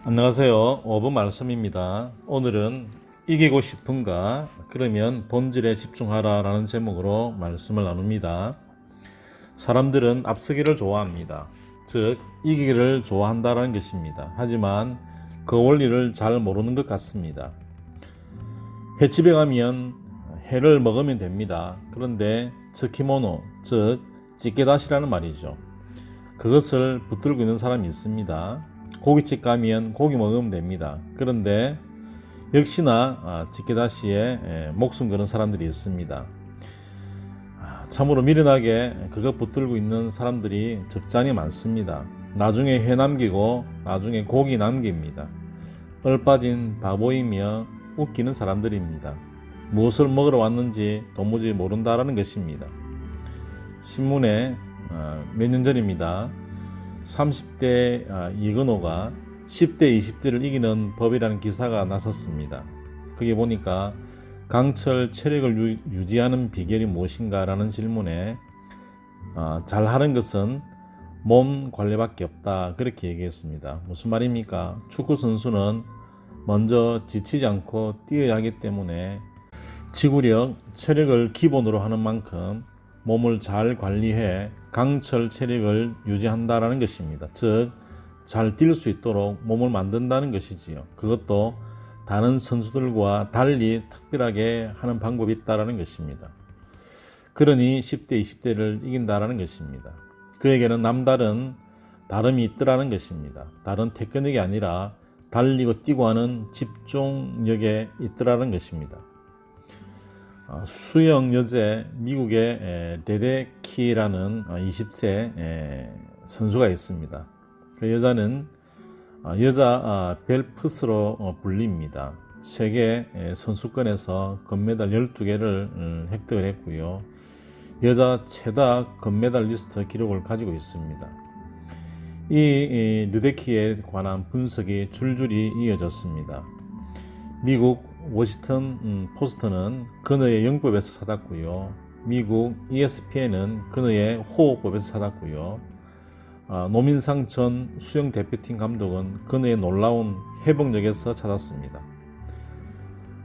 안녕하세요. 5분 말씀입니다. 오늘은 이기고 싶은가? 그러면 본질에 집중하라 라는 제목으로 말씀을 나눕니다. 사람들은 앞서기를 좋아합니다. 즉 이기기를 좋아한다는 것입니다. 하지만 그 원리를 잘 모르는 것 같습니다. 횟집에 가면 회를 먹으면 됩니다. 그런데 츠키모노, 즉 찌개다시라는 말이죠. 그것을 붙들고 있는 사람이 있습니다. 고깃집 가면 고기 먹으면 됩니다. 그런데 역시나 찌개다시에 목숨 거는 사람들이 있습니다. 참으로 미련하게 그것 붙들고 있는 사람들이 적잖이 많습니다. 나중에 회 남기고 나중에 고기 남깁니다. 얼빠진 바보이며 웃기는 사람들입니다. 무엇을 먹으러 왔는지 도무지 모른다라는 것입니다. 신문에 몇 년 전입니다. 30대 이근호가 10대 20대를 이기는 법이라는 기사가 났었습니다. 거기 보니까 강철 체력을 유지하는 비결이 무엇인가 라는 질문에 잘하는 것은 몸 관리밖에 없다 그렇게 얘기했습니다. 무슨 말입니까? 축구 선수는 먼저 지치지 않고 뛰어야 하기 때문에 지구력, 체력을 기본으로 하는 만큼 몸을 잘 관리해 강철 체력을 유지한다라는 것입니다. 즉, 잘 뛸 수 있도록 몸을 만든다는 것이지요. 그것도 다른 선수들과 달리 특별하게 하는 방법이 있다라는 것입니다. 그러니 10대, 20대를 이긴다라는 것입니다. 그에게는 남다른 다름이 있더라는 것입니다. 다른 테크닉이 아니라 달리고 뛰고 하는 집중력에 있더라는 것입니다. 수영 여제 미국의 레데키라는 20세 선수가 있습니다. 그 여자는 여자 벨프스로 불립니다. 세계 선수권에서 금메달 12개를 획득을 했고요. 여자 최다 금메달리스트 기록을 가지고 있습니다. 이 르데키에 관한 분석이 줄줄이 이어졌습니다. 미국 워싱턴 포스트는 그녀의 영법에서 찾았고요. 미국 ESPN은 그녀의 호흡법에서 찾았고요. 노민상 전 수영 대표팀 감독은 그녀의 놀라운 회복력에서 찾았습니다.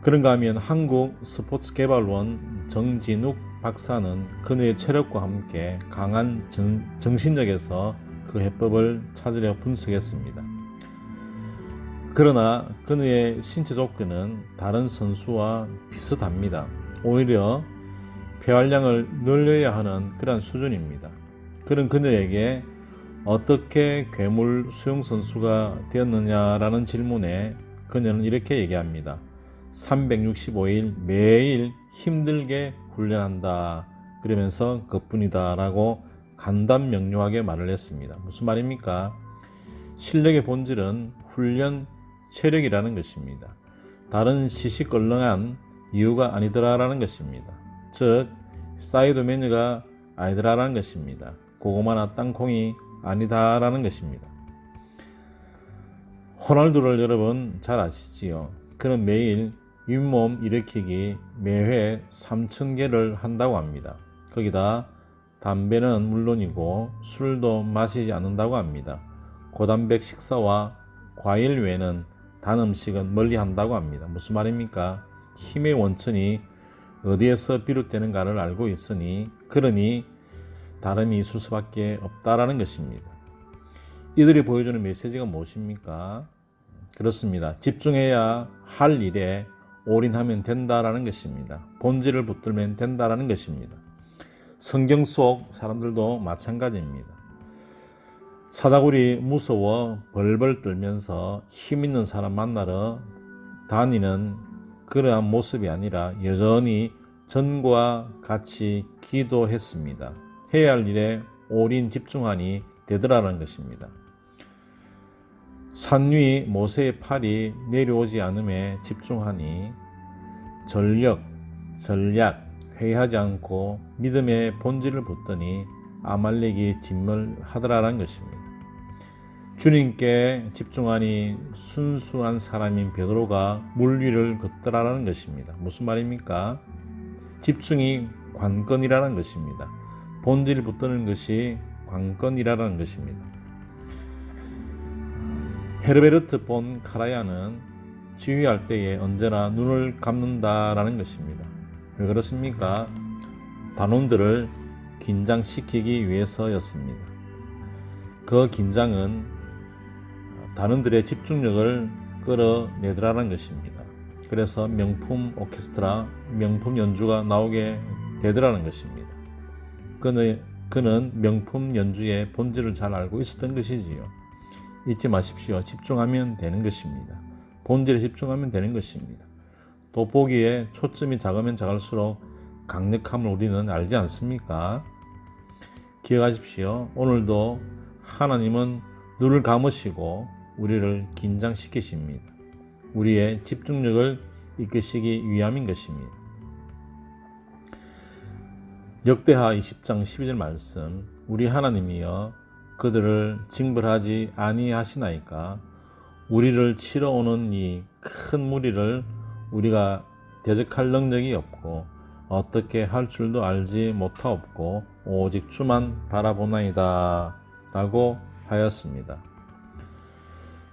그런가 하면 한국 스포츠개발원 정진욱 박사는 그녀의 체력과 함께 강한 정신력에서 그 해법을 찾으려 분석했습니다. 그러나 그녀의 신체 조건은 다른 선수와 비슷합니다. 오히려 폐활량을 늘려야 하는 그런 수준입니다. 그런 그녀에게 어떻게 괴물 수영 선수가 되었느냐라는 질문에 그녀는 이렇게 얘기합니다. 365일 매일 힘들게 훈련한다. 그러면서 그뿐이다 라고 간단명료하게 말을 했습니다. 무슨 말입니까? 실력의 본질은 훈련 체력이라는 것입니다. 다른 시시껄렁한 이유가 아니더라라는 것입니다. 즉 사이드 메뉴가 아니더라라는 것입니다. 고구마나 땅콩이 아니다라는 것입니다. 호날두를 여러분 잘 아시지요? 그는 매일 윗몸 일으키기 매회 3,000개를 한다고 합니다. 거기다 담배는 물론이고 술도 마시지 않는다고 합니다. 고단백 식사와 과일 외에는 단 음식은 멀리 한다고 합니다. 무슨 말입니까? 힘의 원천이 어디에서 비롯되는가를 알고 있으니 그러니 다름이 있을 수밖에 없다라는 것입니다. 이들이 보여주는 메시지가 무엇입니까? 그렇습니다. 집중해야 할 일에 올인하면 된다라는 것입니다. 본질을 붙들면 된다라는 것입니다. 성경 속 사람들도 마찬가지입니다. 사다구리 무서워 벌벌 떨면서 힘 있는 사람 만나러 다니는 그러한 모습이 아니라 여전히 전과 같이 기도했습니다. 해야 할 일에 올인 집중하니 되더라는 것입니다. 산 위 모세의 팔이 내려오지 않음에 집중하니 전략 회의하지 않고 믿음의 본질을 붙더니 아말렉이 진멸하더라라는 것입니다. 주님께 집중하니 순수한 사람인 베드로가 물 위를 걷더라라는 것입니다. 무슨 말입니까? 집중이 관건이라는 것입니다. 본질을 붙드는 것이 관건이라는 것입니다. 헤르베르트 본 카라얀은 지휘할 때에 언제나 눈을 감는다라는 것입니다. 왜 그렇습니까? 단원들을 긴장시키기 위해서였습니다. 그 긴장은 단원들의 집중력을 끌어내더라는 것입니다. 그래서 명품 오케스트라, 명품 연주가 나오게 되더라는 것입니다. 그는 명품 연주의 본질을 잘 알고 있었던 것이지요. 잊지 마십시오. 집중하면 되는 것입니다. 본질에 집중하면 되는 것입니다. 돋보기에 초점이 작으면 작을수록 강력함을 우리는 알지 않습니까? 기억하십시오. 오늘도 하나님은 눈을 감으시고 우리를 긴장시키십니다. 우리의 집중력을 이끄시기 위함인 것입니다. 역대하 20장 12절 말씀, 우리 하나님이여 그들을 징벌하지 아니하시나이까 우리를 치러 오는 이 큰 무리를 우리가 대적할 능력이 없고 어떻게 할 줄도 알지 못하옵고 오직 주만 바라보나이다 라고 하였습니다.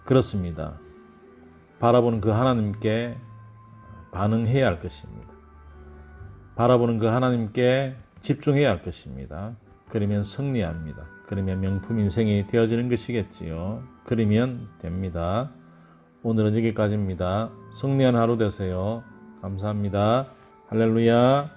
그렇습니다. 바라보는 그 하나님께 반응해야 할 것입니다. 바라보는 그 하나님께 집중해야 할 것입니다. 그러면 승리합니다. 그러면 명품 인생이 되어지는 것이겠지요. 그러면 됩니다. 오늘은 여기까지입니다. 승리한 하루 되세요. 감사합니다. 할렐루야.